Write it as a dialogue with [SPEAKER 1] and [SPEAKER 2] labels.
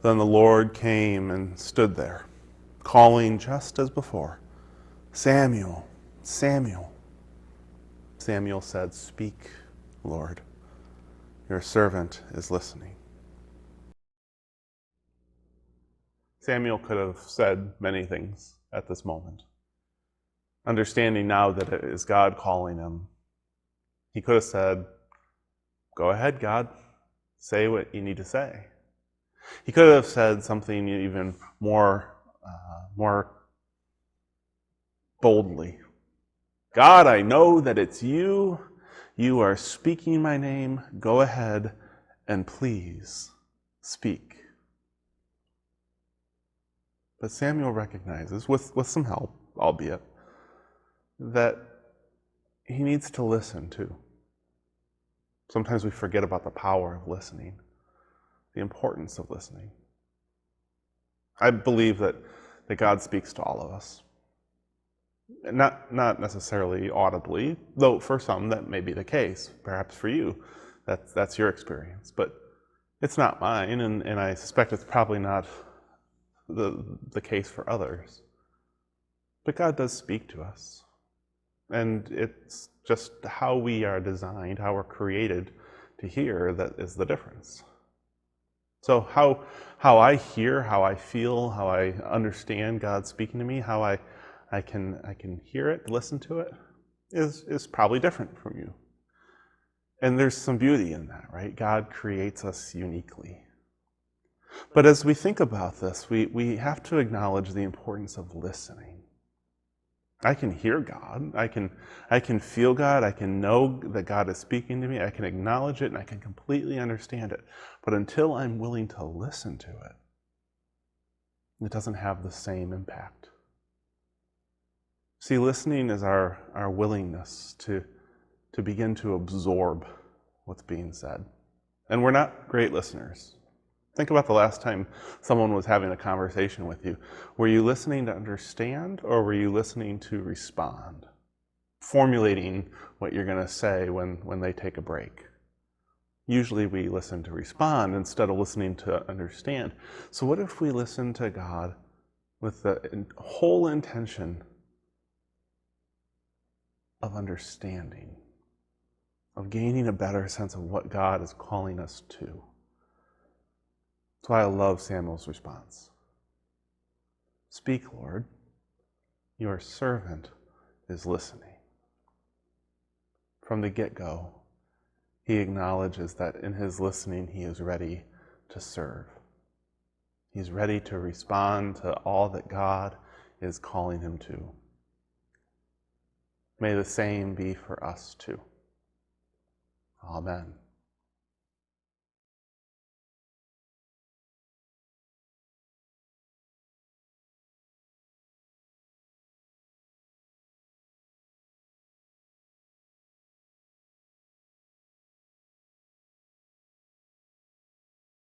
[SPEAKER 1] Then the Lord came and stood there, calling just as before, "Samuel, Samuel." Samuel said, "Speak, Lord. Your servant is listening." Samuel could have said many things at this moment. Understanding now that it is God calling him, he could have said, "Go ahead, God. Say what you need to say." He could have said something even more boldly. "God, I know that it's you. You are speaking my name. Go ahead and please speak." But Samuel recognizes, with some help, albeit, that he needs to listen too. Sometimes we forget about the power of listening, the importance of listening. I believe that God speaks to all of us. Not necessarily audibly, though for some that may be the case. Perhaps for you, that's your experience. But it's not mine, and I suspect it's probably not the case for others. But God does speak to us. And it's just how we are designed, how we're created to hear that is the difference. So how I hear, how I feel, how I understand God speaking to me, how I can hear it, listen to it, is probably different from you. And there's some beauty in that, right? God creates us uniquely. But as we think about this, we have to acknowledge the importance of listening. I can hear God, I can feel God, I can know that God is speaking to me, I can acknowledge it, and I can completely understand it. But until I'm willing to listen to it, it doesn't have the same impact. See, listening is our willingness to begin to absorb what's being said. And we're not great listeners. Think about the last time someone was having a conversation with you. Were you listening to understand, or were you listening to respond? Formulating what you're going to say when they take a break. Usually we listen to respond instead of listening to understand. So what if we listen to God with the whole intention of understanding, of gaining a better sense of what God is calling us to? That's why I love Samuel's response. "Speak, Lord. Your servant is listening." From the get-go, he acknowledges that in his listening, he is ready to serve. He's ready to respond to all that God is calling him to. May the same be for us too. Amen.